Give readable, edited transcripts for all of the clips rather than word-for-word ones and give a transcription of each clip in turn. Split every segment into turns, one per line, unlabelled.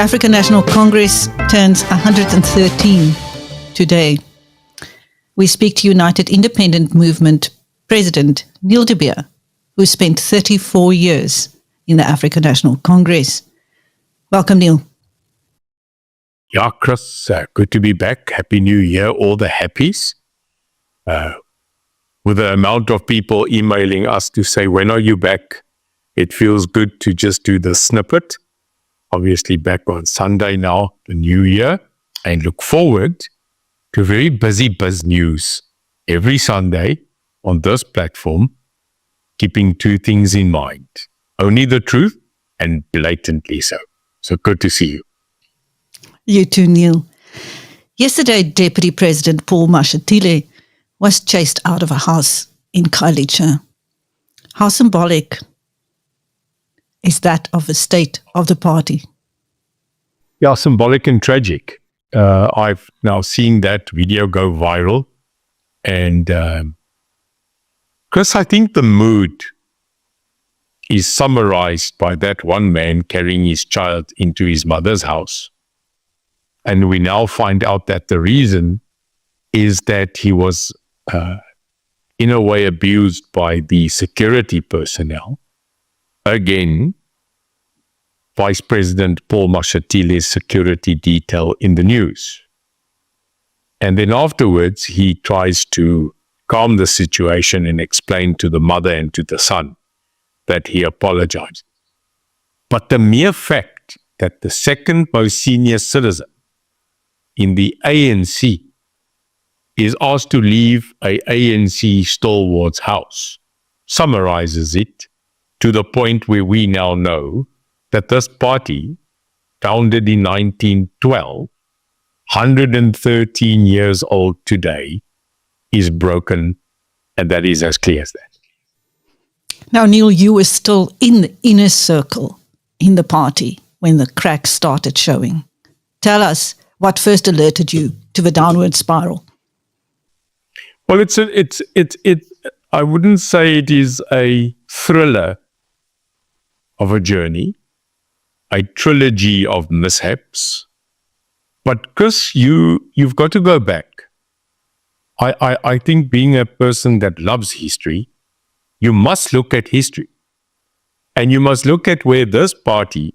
African National Congress turns 113 today. We speak to United Independent Movement President Neil de Beer, who spent 34 years in the African National Congress. Welcome, Neil.
Yeah, Chris, good to be back. Happy New Year, all the happies. With the amount of people emailing us to say, when are you back? It feels good to just do the snippet. Obviously back on Sunday now, the new year, and look forward to a very busy BizNews every Sunday on this platform, keeping two things in mind. Only the truth and blatantly so. So good to see you.
You too, Neil. Yesterday, Deputy President Paul Mashatile was chased out of a house in Khayelitsha. How symbolic is that of the state of the party?
Yeah, symbolic and tragic. I've now seen that video go viral. And Chris, I think the mood is summarized by that one man carrying his child into his mother's house. And we now find out that the reason is that he was, in a way, abused by the security personnel. Again, Vice President Paul Mashatile's security detail in the news. And then afterwards, he tries to calm the situation and explain to the mother and to the son that he apologized. But the mere fact that the second most senior citizen in the ANC is asked to leave a ANC stalwart's house summarizes it to the point where we now know that this party, founded in 1912, 113 years old today, is broken, and that is as clear as that.
Now, Neil, you were still in the inner circle in the party when the cracks started showing. Tell us what first alerted you to the downward spiral.
Well, I wouldn't say it is a thriller of a journey, a trilogy of mishaps. But Chris, you've got to go back. I think being a person that loves history, you must look at history. And you must look at where this party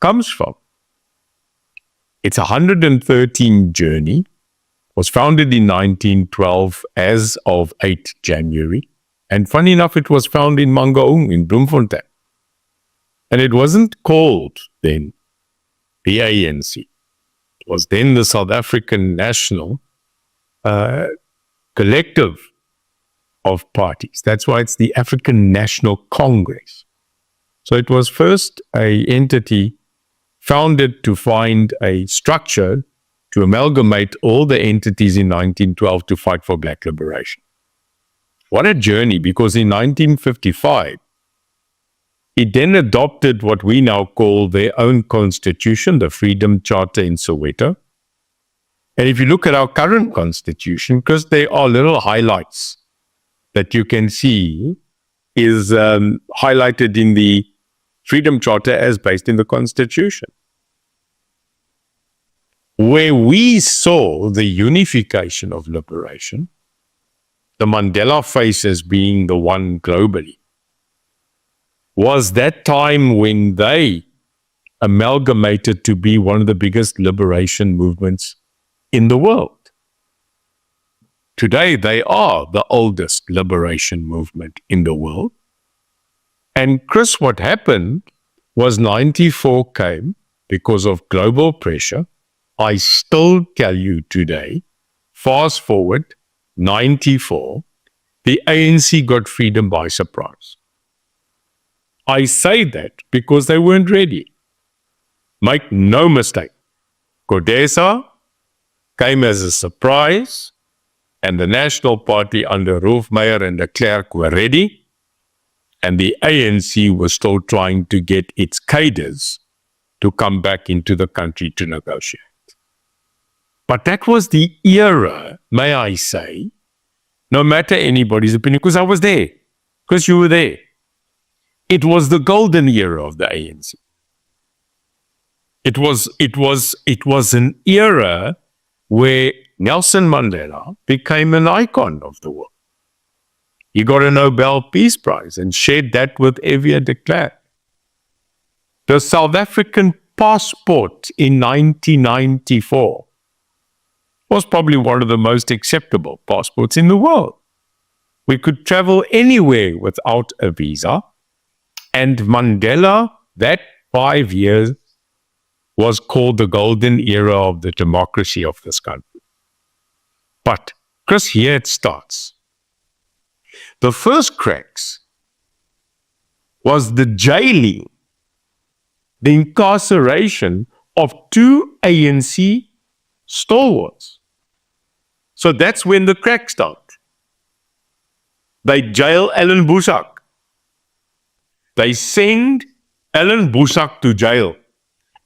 comes from. It's a 113 journey, was founded in 1912 as of 8 January. And funny enough, it was found in Mangaung in Bloemfontein. And it wasn't called then the ANC. It was then the South African National Collective of Parties. That's why it's the African National Congress. So it was first an entity founded to find a structure to amalgamate all the entities in 1912 to fight for black liberation. What a journey, because in 1955, it then adopted what we now call their own constitution, the Freedom Charter in Soweto. And if you look at our current constitution, because there are little highlights that you can see is highlighted in the Freedom Charter as based in the constitution. Where we saw the unification of liberation, the Mandela face as being the one globally, was that time when they amalgamated to be one of the biggest liberation movements in the world. Today, they are the oldest liberation movement in the world. And Chris, what happened was 94 came because of global pressure. I still tell you today, fast forward, 94, the ANC got freedom by surprise. I say that because they weren't ready. Make no mistake. CODESA came as a surprise, and the National Party under Rolf Meyer and de Klerk were ready, and the ANC was still trying to get its cadres to come back into the country to negotiate. But that was the era, may I say, no matter anybody's opinion, because I was there, because you were there. It was the golden era of the ANC. It was an era where Nelson Mandela became an icon of the world. He got a Nobel Peace Prize and shared that with Evia de Klerk. The South African passport in 1994 was probably one of the most acceptable passports in the world. We could travel anywhere without a visa. And Mandela, that 5 years, was called the golden era of the democracy of this country. But, Chris, here it starts. The first cracks was the jailing, the incarceration of 2 ANC stalwarts. So that's when the cracks start. They jail Alan Boesak. They send Alan Boesak to jail.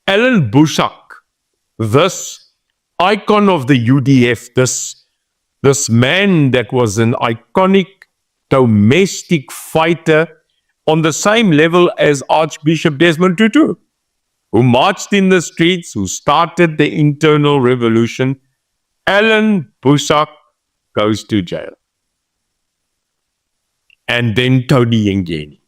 Alan Boesak, this icon of the UDF, this man that was an iconic domestic fighter on the same level as Archbishop Desmond Tutu, who marched in the streets, who started the internal revolution. Alan Boesak goes to jail. And then Tony Yengeni,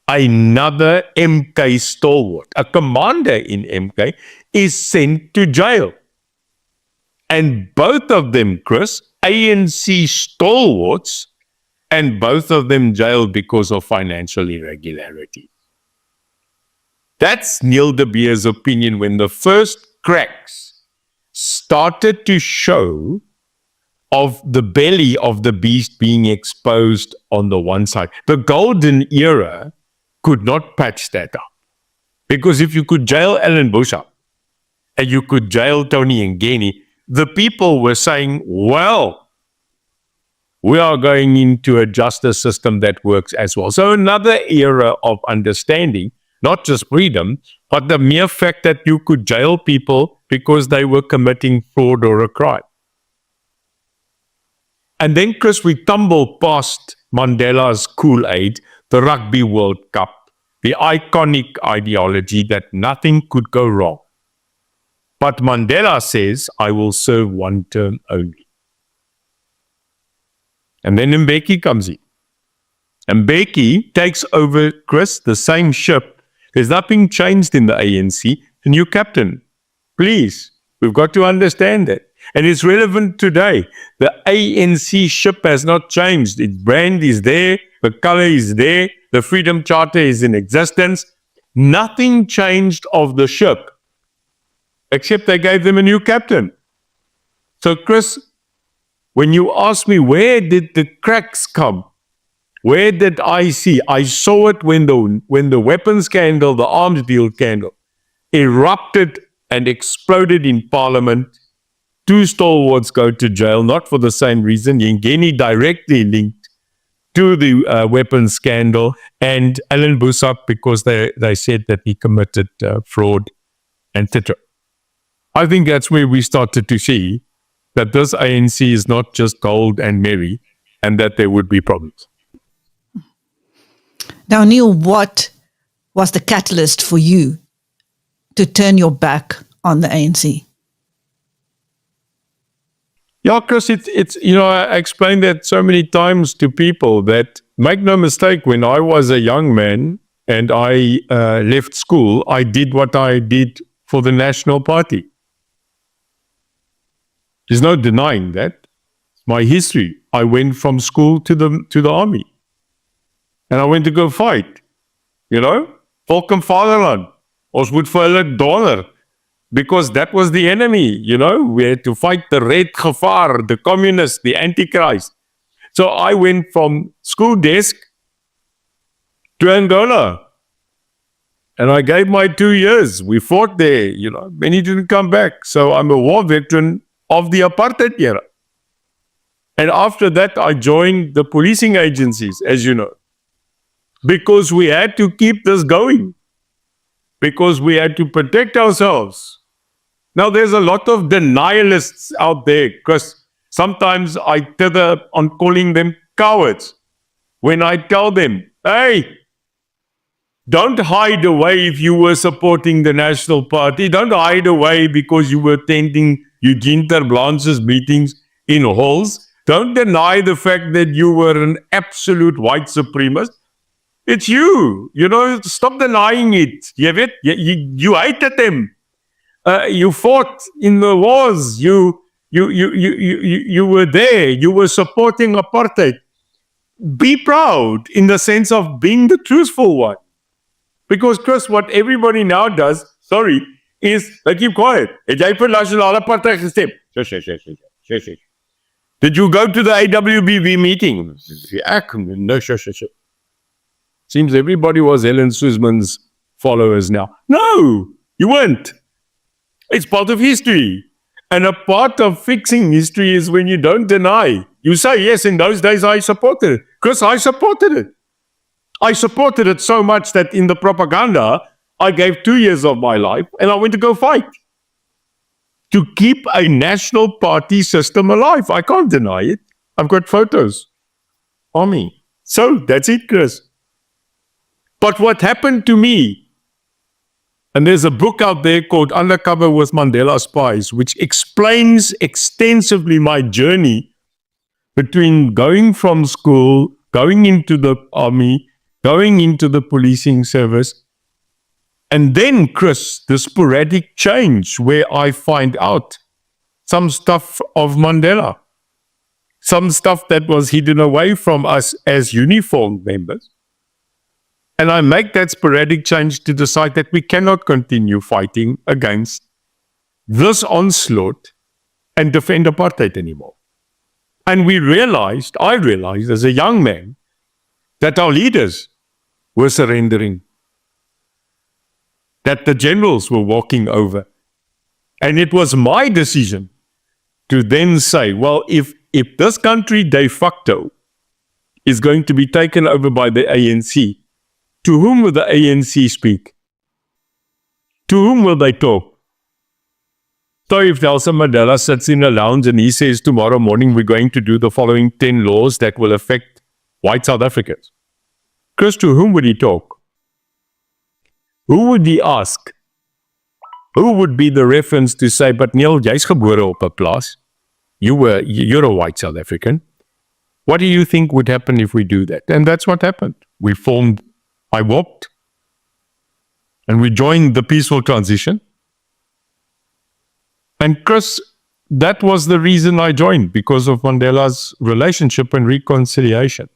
another MK stalwart, a commander in MK, is sent to jail. And both of them, Chris, ANC stalwarts, and both of them jailed because of financial irregularity. That's Neil de Beer's opinion when the first cracks started to show of the belly of the beast being exposed on the one side. The golden era could not patch that up. Because if you could jail Alan Boesak and you could jail Tony Yengeni, the people were saying, well, we are going into a justice system that works as well. So another era of understanding, not just freedom, but the mere fact that you could jail people because they were committing fraud or a crime. And then, Chris, we tumble past Mandela's Kool-Aid, the Rugby World Cup, the iconic ideology that nothing could go wrong. But Mandela says, I will serve one term only. And then Mbeki comes in. Mbeki takes over, Chris, the same ship. There's nothing changed in the ANC. The new captain. Please, we've got to understand that. And it's relevant today. The ANC ship has not changed. Its brand is there. The color is there. The Freedom Charter is in existence. Nothing changed of the ship, except they gave them a new captain. So, Chris, when you ask me where did the cracks come, where did I see? I saw it when the weapons scandal, the arms deal scandal, erupted and exploded in Parliament. 2 stalwarts go to jail, not for the same reason. Yengeni directly linked to the weapons scandal, and Alan Boesak because they said that he committed fraud, etc. I think that's where we started to see that this ANC is not just gold and merry, and that there would be problems.
Now, Neil, what was the catalyst for you to turn your back on the ANC?
Yeah, Chris, it's I explained that so many times to people that make no mistake, when I was a young man and I left school, I did what I did for the National Party. There's no denying that. It's my history. I went from school to the army. And I went to go fight. Volk en Vaderland. Ons moet vir hulle donder. Because that was the enemy, we had to fight the red gevaar, the communists, the antichrist. So I went from school desk to Angola. And I gave my 2 years. We fought there, Many didn't come back. So I'm a war veteran of the apartheid era. And after that, I joined the policing agencies, as you know. Because we had to keep this going. Because we had to protect ourselves. Now, there's a lot of denialists out there, because sometimes I tether on calling them cowards when I tell them, hey, Don't hide away if you were supporting the National Party. Don't hide away because you were attending Eugene Terblanche's meetings in halls. Don't deny the fact that you were an absolute white supremacist. It's you. Stop denying it. You hated them. You fought in the wars. You were there. You were supporting apartheid. Be proud in the sense of being the truthful one. Because, Chris, what everybody now does, is they keep quiet. Het jy vir nasionale party gestem? Shush. Did you go to the AWBB meeting? No, shush. Seems everybody was Helen Suzman's followers now. No, you weren't. It's part of history. And a part of fixing history is when you don't deny. You say, yes, in those days I supported it. Chris, I supported it. I supported it so much that in the propaganda, I gave 2 years of my life and I went to go fight to keep a national party system alive. I can't deny it. I've got photos on me. So that's it, Chris. But what happened to me, and there's a book out there called Undercover with Mandela Spies, which explains extensively my journey between going from school, going into the army, going into the policing service, and then, Chris, the sporadic change where I find out some stuff of Mandela, some stuff that was hidden away from us as uniformed members. And I make that sporadic change to decide that we cannot continue fighting against this onslaught and defend apartheid anymore. And I realized as a young man, that our leaders were surrendering, that the generals were walking over. And it was my decision to then say, well, if this country de facto is going to be taken over by the ANC, to whom will the ANC speak? To whom will they talk? So if Nelson Mandela sits in a lounge and he says tomorrow morning we're going to do the following 10 laws that will affect white South Africans, Chris, to whom would he talk? Who would he ask? Who would be the reference to say, but Neil, jy's gebore op 'n plaas. You're a white South African. What do you think would happen if we do that? And that's what happened. I walked, and we joined the peaceful transition. And Chris, that was the reason I joined, because of Mandela's relationship and reconciliation.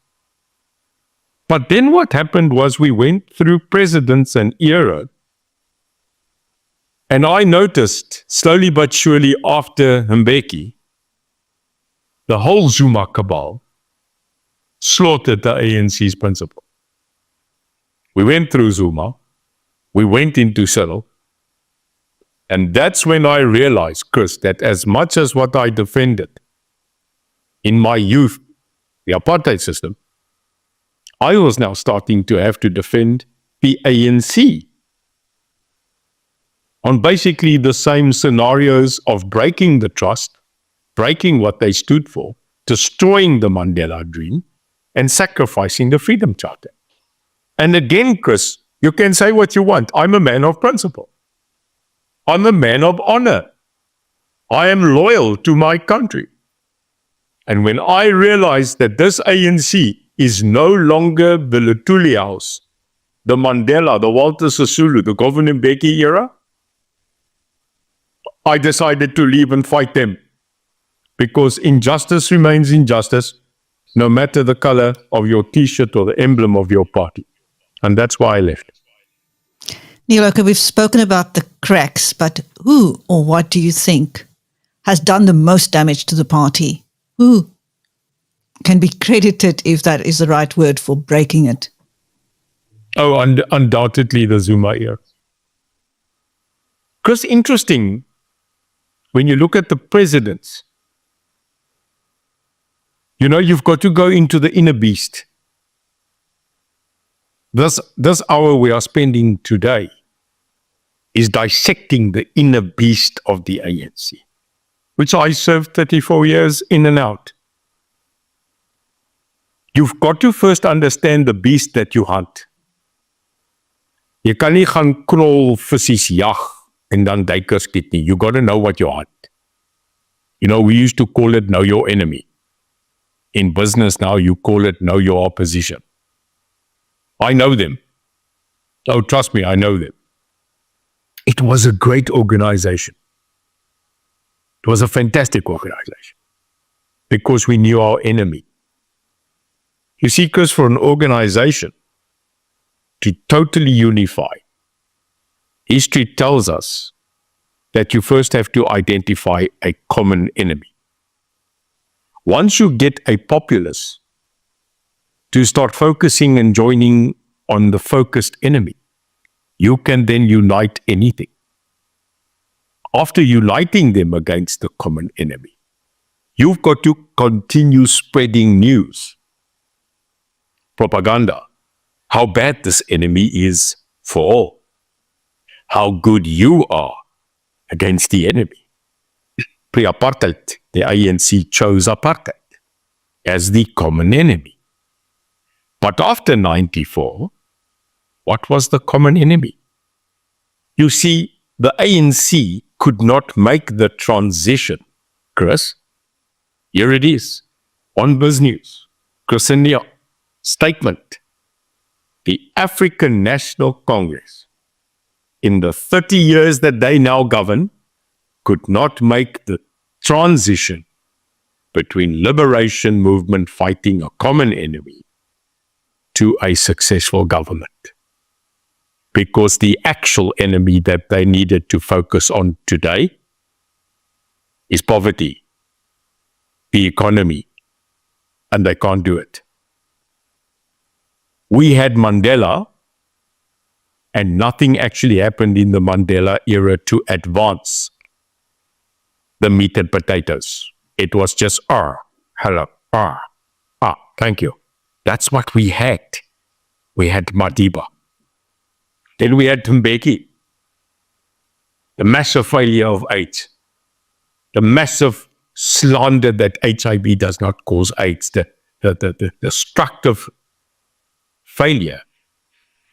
But then what happened was we went through presidents and era, and I noticed slowly but surely after Mbeki, the whole Zuma cabal slaughtered the ANC's principle. We went through Zuma, we went into Cyril, and that's when I realized, Chris, that as much as what I defended in my youth, the apartheid system, I was now starting to have to defend the ANC on basically the same scenarios of breaking the trust, breaking what they stood for, destroying the Mandela dream, and sacrificing the Freedom Charter. And again, Chris, you can say what you want. I'm a man of principle. I'm a man of honor. I am loyal to my country. And when I realized that this ANC is no longer the Luthuli House, the Mandela, the Walter Sisulu, the Thabo Mbeki era, I decided to leave and fight them. Because injustice remains injustice, no matter the color of your T-shirt or the emblem of your party. And that's why I left.
Neil, okay, we've spoken about the cracks, but who or what do you think has done the most damage to the party? Who can be credited, if that is the right word, for breaking it?
Oh, undoubtedly the Zuma era. Chris, interesting, when you look at the presidents, you've got to go into the inner beast. This hour we are spending today is dissecting the inner beast of the ANC, which I served 34 years in and out. You've got to first understand the beast that you hunt. Jy kan nie gaan krol visies jag en dan duikers skiet nie. You got to know what you want. You know, we used to call it know your enemy. In business now, you call it know your opposition. I know them. Oh, trust me, I know them. It was a great organization. It was a fantastic organization because we knew our enemy. You see, because for an organization to totally unify, history tells us that you first have to identify a common enemy. Once you get a populace to start focusing and joining on the focused enemy, you can then unite anything. After uniting them against the common enemy, you've got to continue spreading news, propaganda, how bad this enemy is for all, how good you are against the enemy. Pre-apartheid, the ANC chose apartheid as the common enemy. But after 94, what was the common enemy? You see, the ANC could not make the transition. Chris, here it is, on BizNews, Chris and Neil, statement. The African National Congress, in the 30 years that they now govern, could not make the transition between liberation movement fighting a common enemy to a successful government. Because the actual enemy that they needed to focus on today is poverty, the economy, and they can't do it. We had Mandela, and nothing actually happened in the Mandela era to advance the meat and potatoes. It was just, hello, thank you. That's what we had. We had Madiba. Then we had Mbeki, the massive failure of AIDS, the massive slander that HIV does not cause AIDS, the destructive failure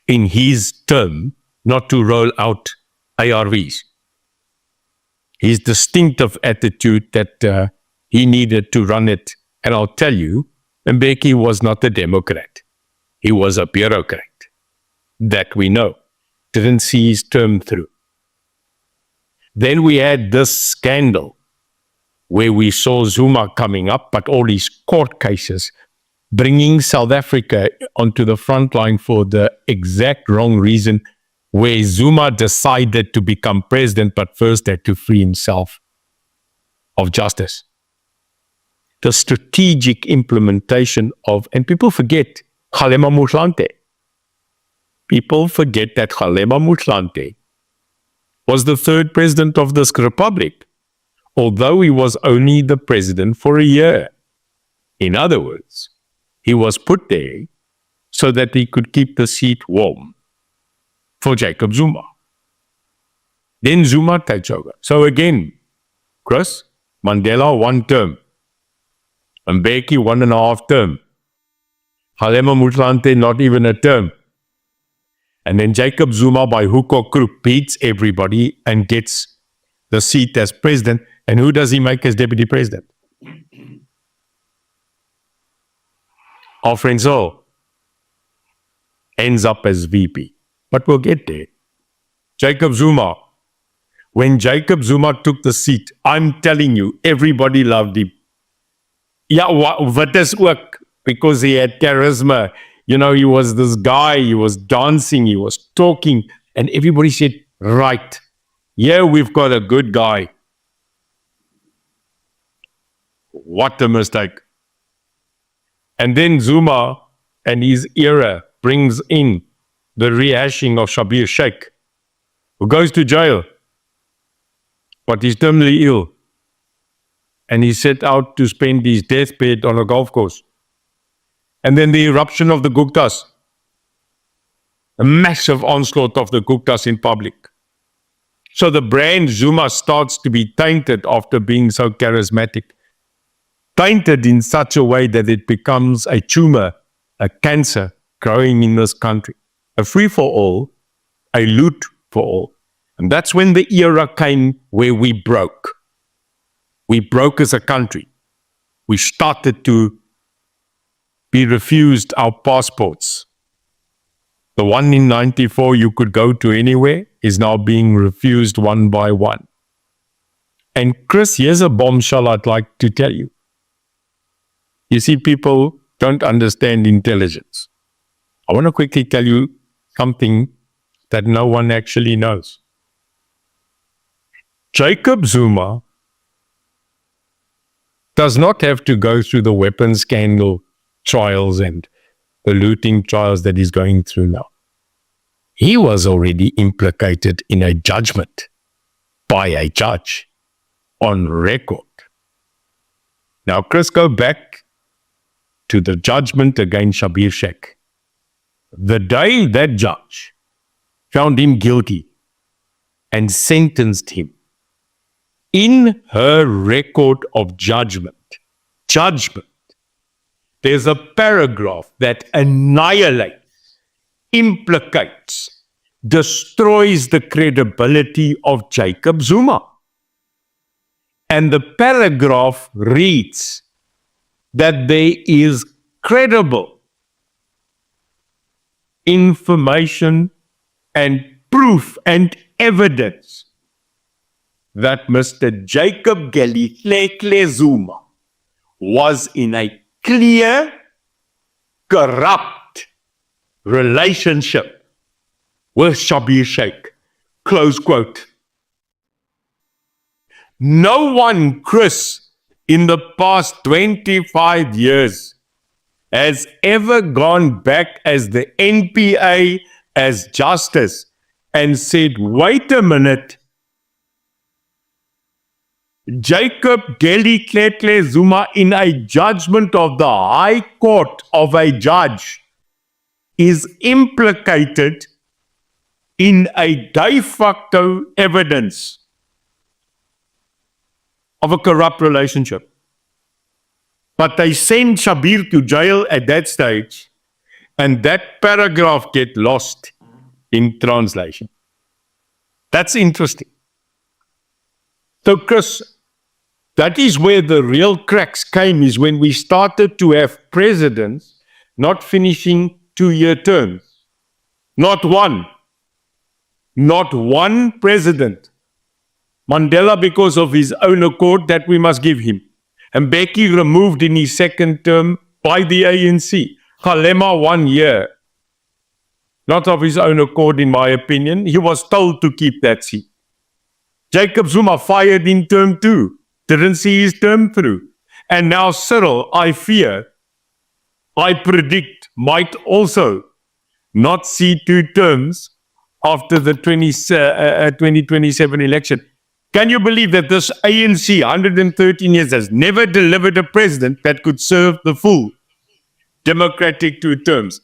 in his term not to roll out ARVs. His distinctive attitude that he needed to run it. And I'll tell you, Mbeki was not a Democrat. He was a bureaucrat. That we know. Didn't see his term through. Then we had this scandal where we saw Zuma coming up, but all these court cases bringing South Africa onto the front line for the exact wrong reason, where Zuma decided to become president, but first had to free himself of justice. The strategic implementation of, and people forget, Kgalema Motlanthe. People forget that Kgalema Motlanthe was the third president of this republic, although he was only the president for a year. In other words, he was put there so that he could keep the seat warm for Jacob Zuma. Then Zuma takes over. So again, Chris, Mandela 1 term, Mbeki 1.5 term, Kgalema Motlanthe not even a term. And then Jacob Zuma by hook or crook beats everybody and gets the seat as president. And who does he make as deputy president? Our friend Zul ends up as VP. But we'll get there. Jacob Zuma. When Jacob Zuma took the seat, I'm telling you, everybody loved him. Yeah, what does work? Because he had charisma. You know, he was this guy, he was dancing, he was talking, and everybody said, right, yeah, we've got a good guy. What a mistake. And then Zuma and his era brings in the rehashing of Shabir Sheikh, who goes to jail, but he's terminally ill. And he set out to spend his deathbed on a golf course. And then the eruption of the Guptas, a massive onslaught of the Guptas in public. So the brand Zuma starts to be tainted after being so charismatic. Tainted in such a way that it becomes a tumor, a cancer growing in this country. A free-for-all a loot for all. And that's when the era came where we broke. We broke as a country. We started to be refused our passports. The one in 94 you could go to anywhere is now being refused one by one. And Chris, here's a bombshell I'd like to tell you. You see, people don't understand intelligence. I want to quickly tell you something that no one actually knows. Jacob Zuma does not have to go through the weapons scandal trials and the looting trials that he's going through now. He was already implicated in a judgment by a judge on record. Now, Chris, go back to the judgment against Schabir Shaik. The day that judge found him guilty and sentenced him, in her record of judgment, there's a paragraph that annihilates, implicates, destroys the credibility of Jacob Zuma. And the paragraph reads that there is credible information and proof and evidence that Mr. Jacob Khayelitsha Zuma was in a clear, corrupt relationship with Schabir Shaik. Close quote. No one, Chris, in the past 25 years has ever gone back as the NPA, as justice, and said, wait a minute, Jacob Khayelitsha Zuma, in a judgment of the High Court of a judge, is implicated in a de facto evidence of a corrupt relationship. But they send Schabir to jail at that stage, and that paragraph get lost in translation. That's interesting. So, Chris, that is where the real cracks came, is when we started to have presidents not finishing 2-year terms. Not one president. Mandela, because of his own accord, that we must give him. And Mbeki removed in his second term by the ANC. Malema 1 year. Not of his own accord, in my opinion. He was told to keep that seat. Jacob Zuma fired in term 2. Didn't see his term through. And now Cyril, I predict, might also not see 2 terms after the 2027 election. Can you believe that this ANC, 113 years, has never delivered a president that could serve the full democratic 2 terms?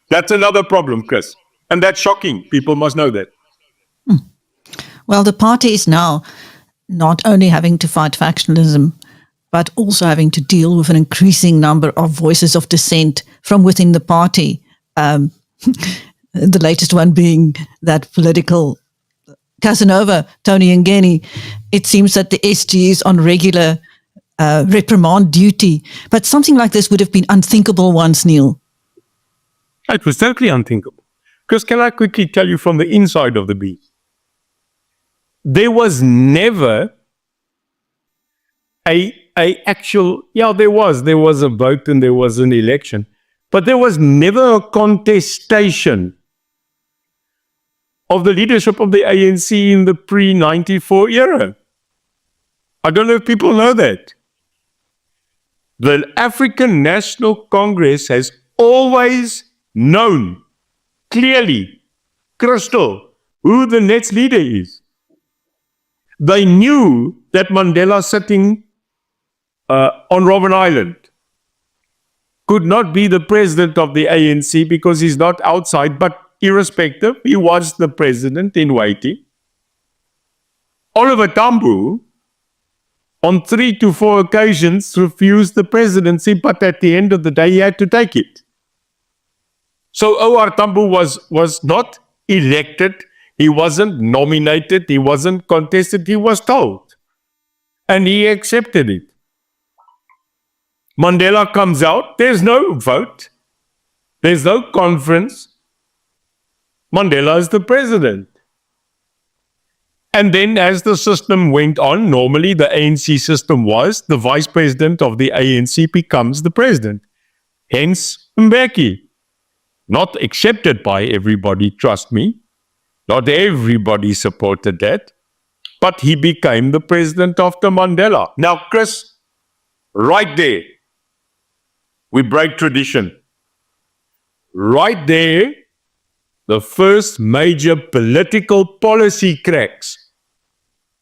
That's another problem, Chris. And that's shocking. People must know that.
Well, the party is now not only having to fight factionalism, but also having to deal with an increasing number of voices of dissent from within the party. The latest one being that political Casanova, Tony Yengeni. It seems that the SG is on regular reprimand duty. But something like this would have been unthinkable once, Neil.
It was totally unthinkable. Because can I quickly tell you from the inside of the beast? There was never there was a vote and there was an election, but there was never a contestation of the leadership of the ANC in the pre-94 era. I don't know if people know that. The African National Congress has always known clearly, crystal, who the next leader is. They knew that Mandela sitting on Robben Island could not be the president of the ANC because he's not outside, but irrespective, he was the president in waiting. Oliver Tambo, on 3 to 4 occasions, refused the presidency, but at the end of the day, he had to take it. So O.R. Tambo was not elected He wasn't nominated. He wasn't contested. He was told. And he accepted it. Mandela comes out. There's no vote. There's no conference. Mandela is the president. And then as the system went on, normally the ANC system was the vice president of the ANC becomes the president. Hence Mbeki. Not accepted by everybody, trust me. Not everybody supported that. But he became the president after Mandela. Now, Chris, right there, we break tradition. Right there, the first major political policy cracks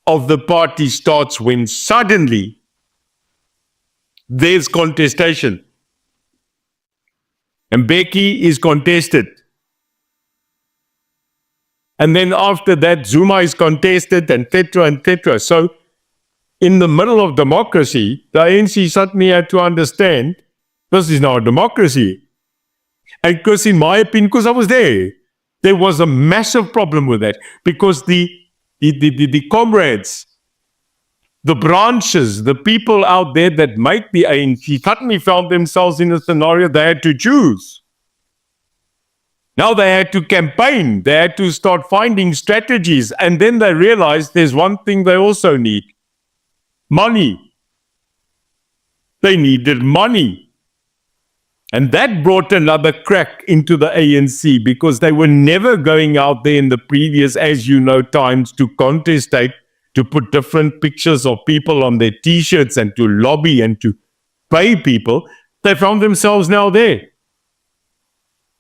of the party starts when suddenly there's contestation. And Mbeki is contested. And then after that, Zuma is contested, and tetra and tetra. So in the middle of democracy, the ANC suddenly had to understand this is now a democracy. And because in my opinion, because I was there was a massive problem with that. Because the comrades, the branches, the people out there that make the ANC suddenly found themselves in a scenario they had to choose. Now they had to campaign. They had to start finding strategies. And then they realized there's one thing they also need. Money. They needed money. And that brought another crack into the ANC because they were never going out there in the previous, as you know, times to contestate, to put different pictures of people on their T-shirts and to lobby and to pay people. They found themselves now there.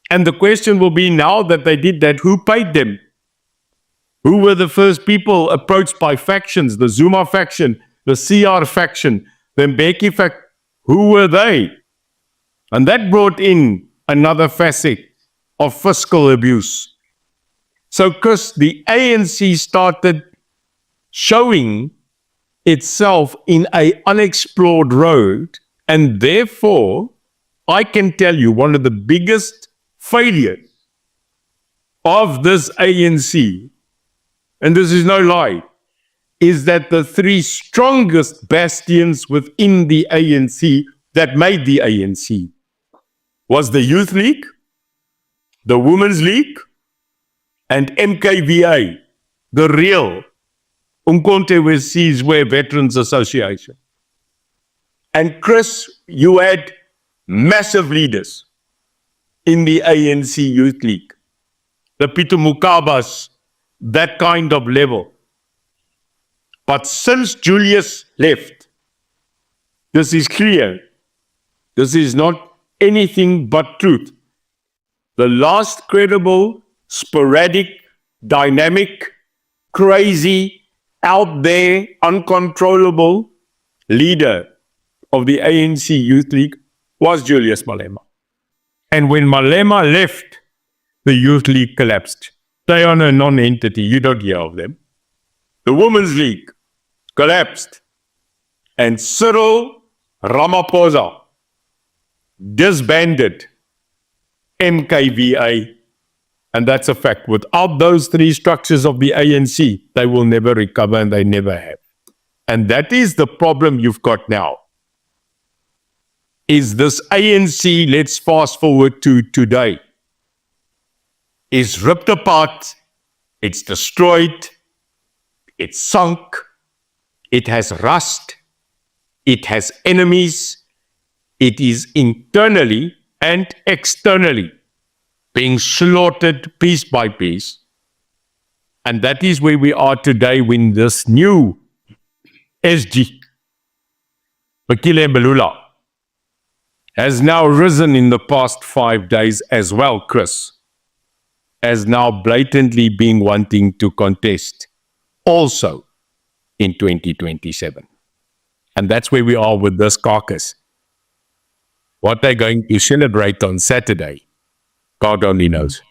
And the question will be now that they did that, who paid them? Who were the first people approached by factions, the Zuma faction, the CR faction, the Mbeki faction? Who were they? And that brought in another facet of fiscal abuse. So, Chris, the ANC started showing itself in an unexplored road, and therefore, I can tell you one of the biggest failures of this ANC, and this is no lie, is that the three strongest bastions within the ANC that made the ANC was the Youth League, the Women's League, and MKVA, the real Umkhonto we Sizwe Veterans Association. And Chris, you had massive leaders in the ANC Youth League, the Peter Mukabas, that kind of level. But since Julius left, this is clear. This is not anything but truth. The last credible, sporadic, dynamic, crazy, out there, uncontrollable leader of the ANC Youth League was Julius Malema. And when Malema left, the Youth League collapsed. They are a non-entity. You don't hear of them. The Women's League collapsed. And Cyril Ramaphosa disbanded MKVA. And that's a fact. Without those three structures of the ANC, they will never recover, and they never have. And that is the problem you've got now. Is this ANC, let's fast forward to today, is ripped apart, it's destroyed, it's sunk, it has rust, it has enemies, it is internally and externally being slaughtered piece by piece. And that is where we are today when this new SG, Bakile Mbulula, has now risen in the past 5 days as well, Chris, as now blatantly being wanting to contest also in 2027. And that's where we are with this carcass. What they're going to celebrate on Saturday, God only knows.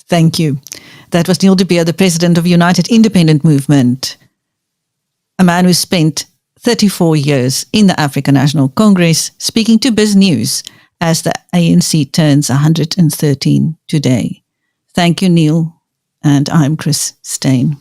Thank you. That was Neil de Beer, the president of United Independent Movement, a man who spent 34 years in the African National Congress, speaking to BizNews as the ANC turns 113 today. Thank you, Neil. And I'm Chris Steyn.